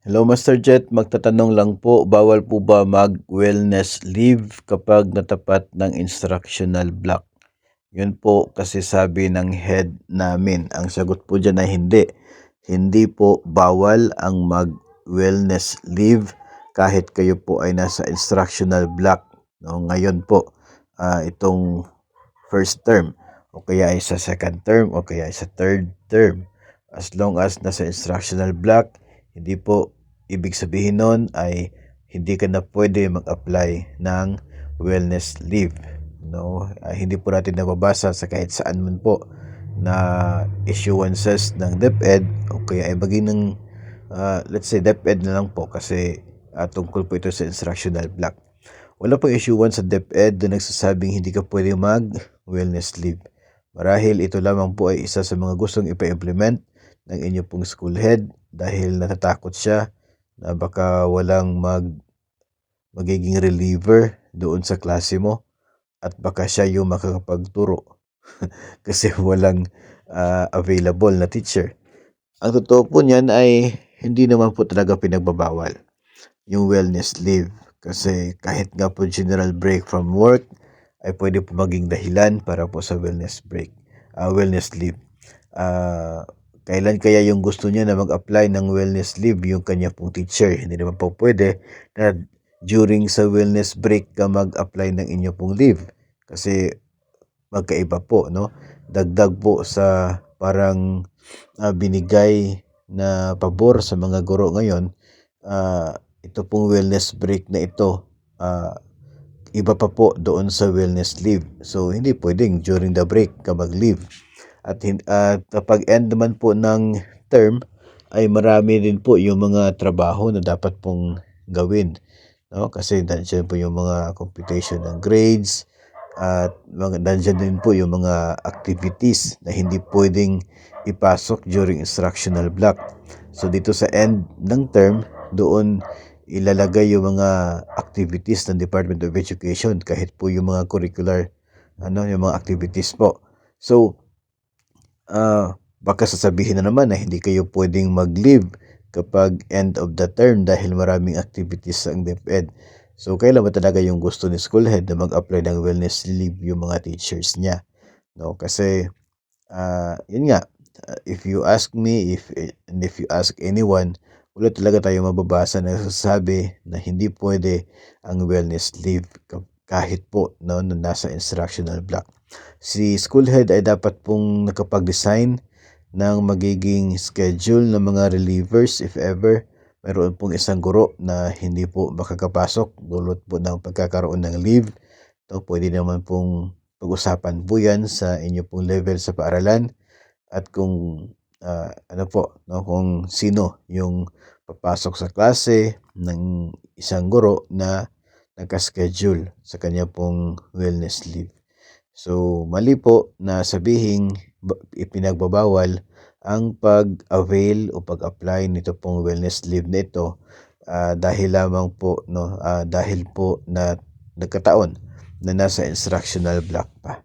Hello Master Jet, magtatanong lang po, bawal po ba mag-wellness leave kapag natapat ng instructional block? Yun po kasi sabi ng head namin. Ang sagot po dyan ay hindi. Hindi po bawal ang mag-wellness leave kahit kayo po ay nasa instructional block. No, ngayon po, itong first term o kaya ay sa second term o kaya ay sa third term. As long as nasa instructional block, hindi po ibig sabihin nun ay hindi ka na pwede mag-apply ng wellness leave. No, hindi po natin nababasa sa kahit saan man po na issuances ng DepEd o kaya ay maging ng let's say DepEd na lang po kasi tungkol po ito sa instructional block. Wala pong issuance sa DepEd na nagsasabing hindi ka pwede mag-wellness leave. Marahil ito lamang po ay isa sa mga gustong ipa-implement ng inyo pong school head dahil natatakot siya na baka walang magiging reliever doon sa klase mo at baka siya yung makakapagturo kasi walang available na teacher. Ang totoo po niyan ay hindi naman po talaga pinagbabawal yung wellness leave kasi kahit nga po general break from work ay pwede po maging dahilan para po sa wellness leave. Kailan kaya yung gusto niya na mag-apply ng wellness leave yung kanya pong teacher? Hindi naman po pwede na during sa wellness break ka mag-apply ng inyo pong leave kasi magkaiba po, no? Dagdag po sa parang binigay na pabor sa mga guro ngayon. Ito pong wellness break na ito, iba pa po doon sa wellness leave. So, hindi pwedeng during the break ka mag-leave. At kapag end naman po ng term, ay marami din po yung mga trabaho na dapat pong gawin. No? Kasi nandiyan po yung mga computation ng grades at nandiyan din po yung mga activities na hindi pwedeng ipasok during instructional block. So dito sa end ng term, doon ilalagay yung mga activities ng Department of Education kahit po yung mga curricular yung mga activities po. So baka sasabihin na naman na hindi kayo pwedeng mag-leave kapag end of the term dahil maraming activities ang DepEd. So kailan ba talaga yung gusto ni school head na mag-apply ng wellness leave yung mga teachers niya? No, kasi yun nga, if you ask me, if you ask anyone, wala talaga tayo mababasa na nagsasabi na hindi pwede ang wellness leave kahit po no, na nasa instructional block. Si school head ay dapat pong nakapag-design ng magiging schedule ng mga relievers if ever mayroon pong isang guro na hindi po makakapasok dulot po ng pagkakaroon ng leave. So, pwede naman pong pag-usapan po yan sa inyo pong level sa paaralan at kung kung sino yung papasok sa klase ng isang guro na naka-schedule sa kanya pong wellness leave. So, mali po na sabihing ipinagbabawal ang pag-avail o pag-apply nito pong wellness leave na ito dahil lamang po dahil po na nagkataon na nasa instructional block pa.